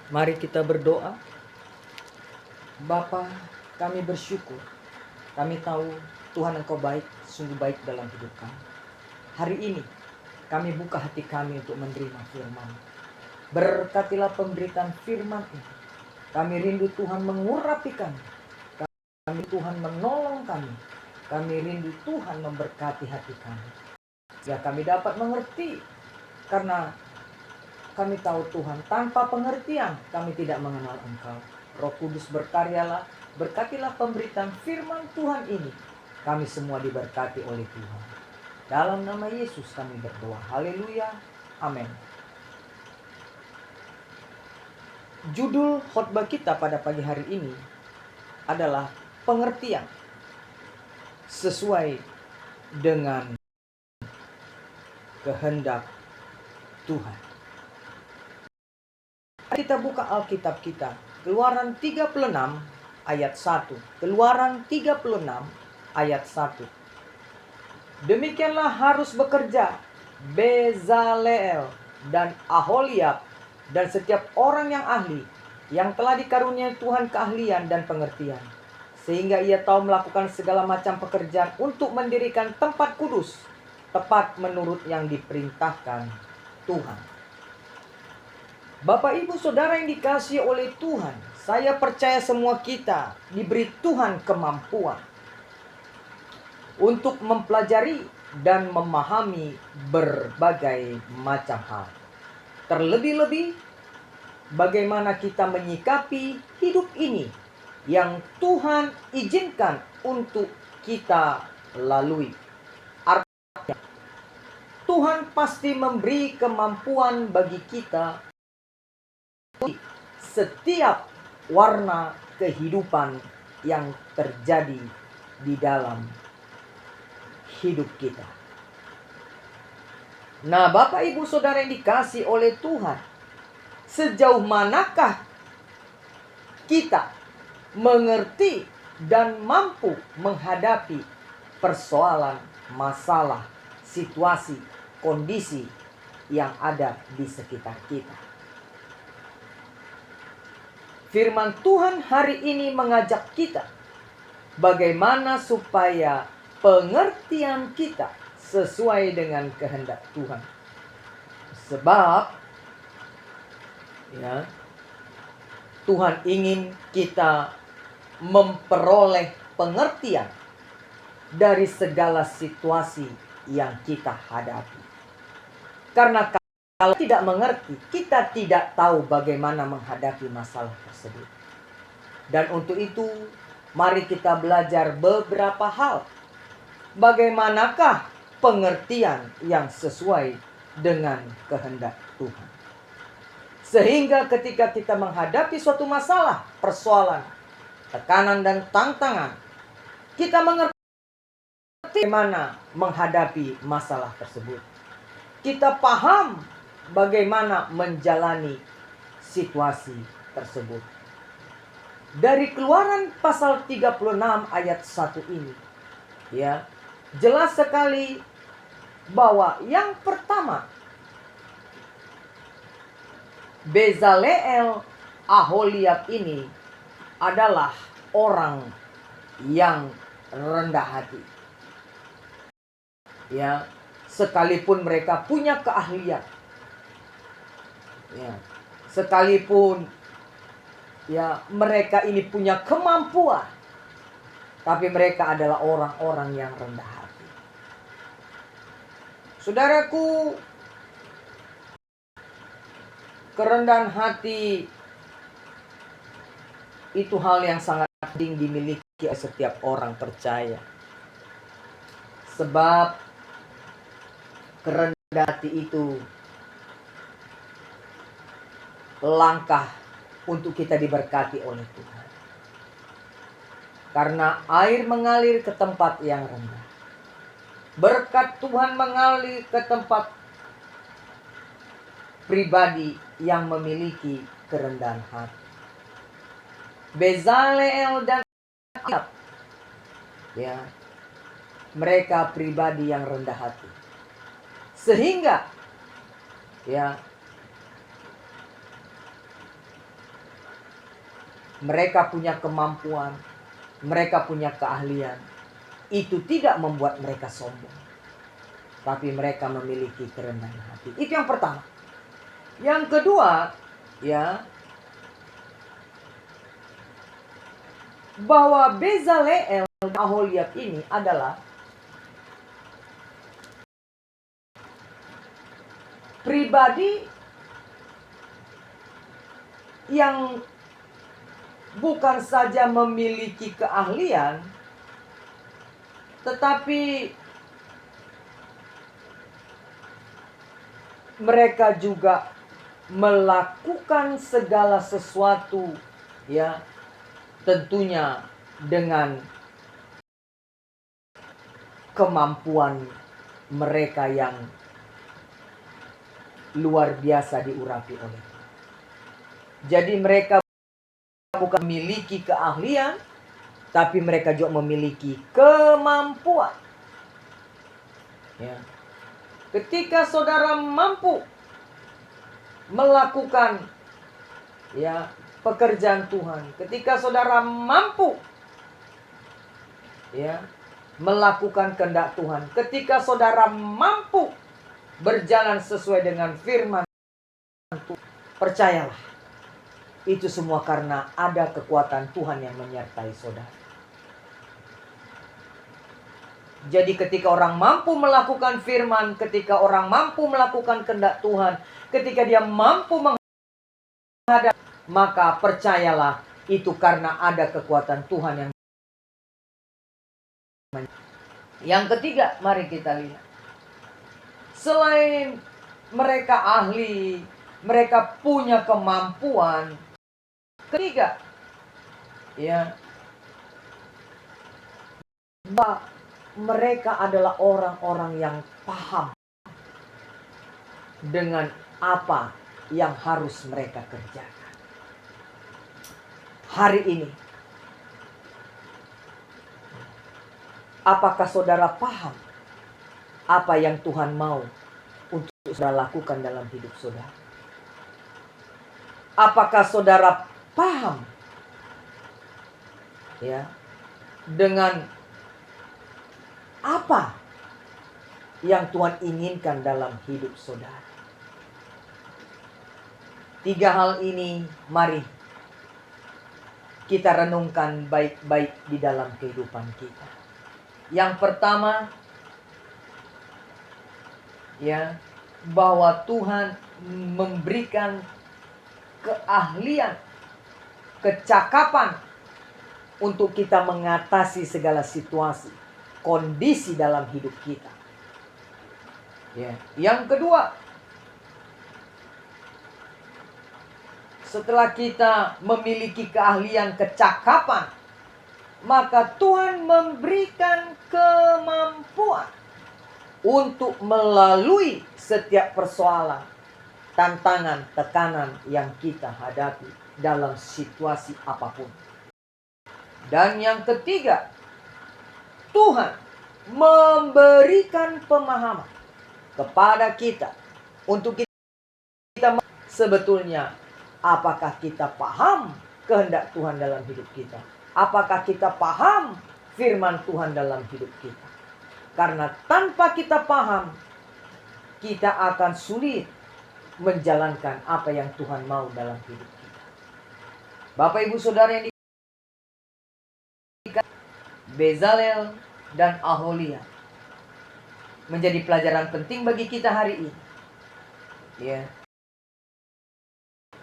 Mari kita berdoa. Bapa, kami bersyukur. Kami tahu Tuhan Engkau baik, sungguh baik dalam hidup kami. Hari ini kami buka hati kami untuk menerima firman. Berkatilah pemberitaan firman ini. Kami rindu Tuhan mengurapi kami. Kami Tuhan menolong kami. Kami rindu Tuhan memberkati hati kami. Ya, kami dapat mengerti. Karena kami tahu Tuhan, tanpa pengertian kami tidak mengenal Engkau. Roh Kudus berkaryalah, berkatilah pemberitaan firman Tuhan ini. Kami semua diberkati oleh Tuhan. Dalam nama Yesus kami berdoa. Haleluya. Amin. Judul khotbah kita pada pagi hari ini adalah pengertian sesuai dengan kehendak Tuhan. Kita buka Alkitab kita. Keluaran 36 ayat 1. Keluaran 36 ayat 1. Demikianlah harus bekerja Bezaleel dan Aholiab dan setiap orang yang ahli, yang telah dikaruniai Tuhan keahlian dan pengertian, sehingga ia tahu melakukan segala macam pekerjaan untuk mendirikan tempat kudus, tepat menurut yang diperintahkan Tuhan. Bapak, Ibu, Saudara yang dikasihi oleh Tuhan, saya percaya semua kita diberi Tuhan kemampuan untuk mempelajari dan memahami berbagai macam hal. Terlebih-lebih, bagaimana kita menyikapi hidup ini yang Tuhan izinkan untuk kita lalui. Artinya, Tuhan pasti memberi kemampuan bagi kita setiap warna kehidupan yang terjadi di dalam hidup kita. Nah, Bapak, Ibu, Saudara yang dikasihi oleh Tuhan, sejauh manakah kita mengerti dan mampu menghadapi persoalan, masalah, situasi, kondisi yang ada di sekitar kita? Firman Tuhan hari ini mengajak kita bagaimana supaya pengertian kita sesuai dengan kehendak Tuhan. Sebab ya, Tuhan ingin kita memperoleh pengertian dari segala situasi yang kita hadapi. Karena kalau tidak mengerti, kita tidak tahu bagaimana menghadapi masalah tersebut. Dan untuk itu, mari kita belajar beberapa hal. Bagaimanakah pengertian yang sesuai dengan kehendak Tuhan. Sehingga ketika kita menghadapi suatu masalah, persoalan, tekanan dan tantangan, kita mengerti bagaimana menghadapi masalah tersebut. Kita paham bagaimana menjalani situasi tersebut. Dari Keluaran pasal 36 ayat 1 ini, ya, jelas sekali bahwa yang pertama, Bezaleel Aholiab ini adalah orang yang rendah hati. Ya, sekalipun mereka punya keahlian, ya, sekalipun ya mereka ini punya kemampuan, tapi mereka adalah orang-orang yang rendah hati. Saudaraku, kerendahan hati itu hal yang sangat penting dimiliki oleh setiap orang percaya. Sebab kerendahan hati itu langkah untuk kita diberkati oleh Tuhan. Karena air mengalir ke tempat yang rendah. Berkat Tuhan mengalir ke tempat pribadi yang memiliki kerendahan hati. Bezaleel dan Aholiab, ya, mereka pribadi yang rendah hati. Sehingga ya, mereka punya kemampuan, mereka punya keahlian, itu tidak membuat mereka sombong. Tapi mereka memiliki kerendahan hati. Itu yang pertama. Yang kedua, ya, bahwa Bezaleel dan Aholiab ini adalah pribadi yang bukan saja memiliki keahlian, tetapi mereka juga melakukan segala sesuatu, ya, tentunya dengan kemampuan mereka yang luar biasa diurapi oleh. Jadi mereka bukan memiliki keahlian, tapi mereka juga memiliki kemampuan. Ya. Ketika saudara mampu melakukan, ya, pekerjaan Tuhan, ketika saudara mampu, ya, melakukan kehendak Tuhan, ketika saudara mampu berjalan sesuai dengan firman Tuhan, percayalah, itu semua karena ada kekuatan Tuhan yang menyertai saudara. Jadi ketika orang mampu melakukan firman, ketika orang mampu melakukan kehendak Tuhan, ketika dia mampu menghadap, maka percayalah, itu karena ada kekuatan Tuhan yang. Yang ketiga, mari kita lihat. Selain mereka ahli, mereka punya kemampuan. Ketiga, ya, bahwa mereka adalah orang-orang yang paham dengan apa yang harus mereka kerjakan. Hari ini, apakah saudara paham apa yang Tuhan mau untuk saudara lakukan dalam hidup saudara? Apakah saudara paham, ya, dengan apa yang Tuhan inginkan dalam hidup saudara? Tiga hal ini mari kita renungkan baik-baik di dalam kehidupan kita. Yang pertama, ya, bahwa Tuhan memberikan keahlian, kecakapan untuk kita mengatasi segala situasi, kondisi dalam hidup kita. Ya. Yang kedua, setelah kita memiliki keahlian, kecakapan, maka Tuhan memberikan kemampuan untuk melalui setiap persoalan, tantangan, tekanan yang kita hadapi dalam situasi apapun. Dan yang ketiga, Tuhan memberikan pemahaman kepada kita untuk kita sebetulnya apakah kita paham kehendak Tuhan dalam hidup kita? Apakah kita paham firman Tuhan dalam hidup kita? Karena tanpa kita paham, kita akan sulit menjalankan apa yang Tuhan mau dalam hidup kita. Bapak Ibu Saudara yang Bezaleel dan Aholiab menjadi pelajaran penting bagi kita hari ini. Ya.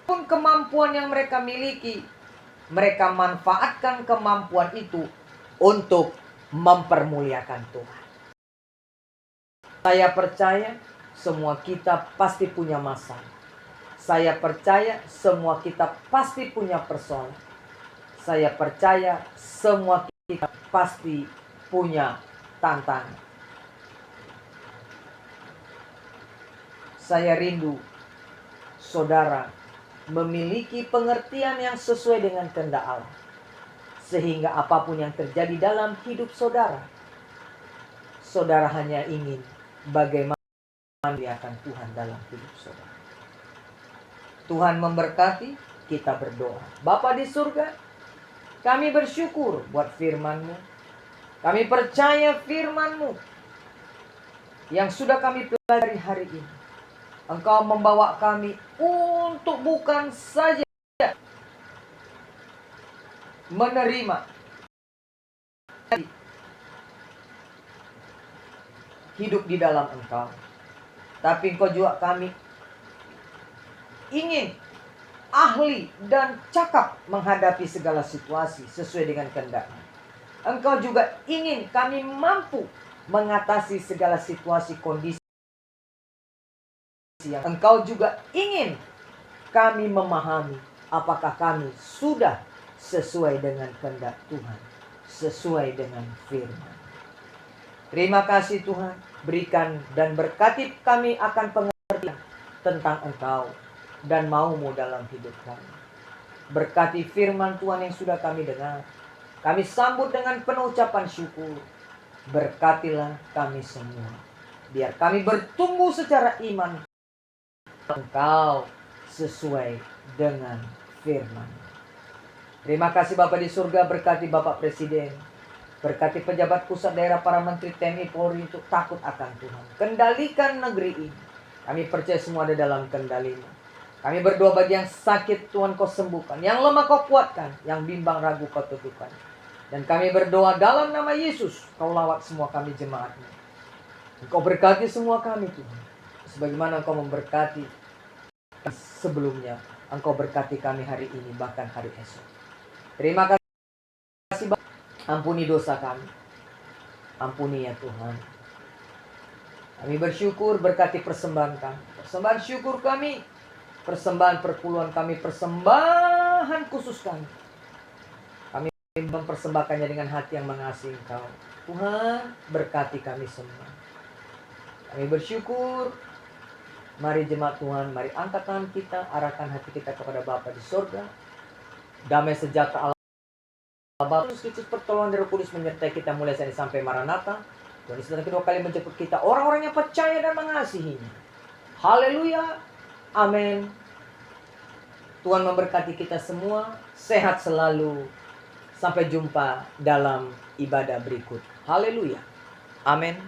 Pun kemampuan yang mereka miliki, mereka manfaatkan kemampuan itu untuk mempermuliakan Tuhan. Saya percaya semua kita pasti punya masalah. Saya percaya semua kita pasti punya persoalan. Saya percaya semua kita pasti punya tantangan. Saya rindu saudara memiliki pengertian yang sesuai dengan kehendak Allah, sehingga apapun yang terjadi dalam hidup saudara, saudara hanya ingin bagaimana memuliakan Tuhan dalam hidup saudara. Tuhan memberkati kita berdoa. Bapa di surga, kami bersyukur buat firman-Mu. Kami percaya firman-Mu yang sudah kami pelajari hari ini. Engkau membawa kami untuk bukan saja menerima hidup di dalam Engkau, tapi Engkau juga kami ingin ahli dan cakap menghadapi segala situasi sesuai dengan kehendak-Mu. Engkau juga ingin kami mampu mengatasi segala situasi kondisi yang Engkau juga ingin kami memahami apakah kami sudah sesuai dengan kehendak Tuhan, sesuai dengan firman. Terima kasih Tuhan, berikan dan berkati kami akan pengertian tentang Engkau dan mau-Mu dalam hidup kami. Berkati firman Tuhan yang sudah kami dengar. Kami sambut dengan penuh ucapan syukur. Berkatilah kami semua. Biar kami bertumbuh secara iman. Engkau sesuai dengan firman. Terima kasih Bapa di surga, berkati Bapak Presiden. Berkati pejabat pusat daerah, para menteri TNI Polri untuk takut akan Tuhan. Kendalikan negeri ini. Kami percaya semua ada dalam kendali-Mu. Kami berdoa bagi yang sakit Tuhan Kau sembuhkan. Yang lemah Kau kuatkan. Yang bimbang ragu Kau teguhkan. Dan kami berdoa dalam nama Yesus. Kau lawat semua kami jemaat-Mu. Engkau berkati semua kami Tuhan. Sebagaimana Engkau memberkati sebelumnya. Engkau berkati kami hari ini bahkan hari esok. Terima kasih. Ampuni dosa kami. Ampuni ya Tuhan. Kami bersyukur berkati persembahan kami. Persembahan syukur kami. Persembahan perpuluhan kami. Persembahan khusus kami. Kami mempersembahkannya dengan hati yang mengasihi Engkau. Tuhan berkati kami semua. Kami bersyukur. Mari jemaat Tuhan. Mari angkat tangan kita. Arahkan hati kita kepada Bapa di surga. Damai sejahtera Allah Bapa Kristus, pertolongan dari Roh Kudus menyertai kita mulai saat ini sampai Maranatha. Tuhan Yesus kedua kali menjemput kita, orang-orang yang percaya dan mengasihi-Nya. Haleluya. Amin. Tuhan memberkati kita semua. Sehat selalu. Sampai jumpa dalam ibadah berikut. Haleluya. Amin.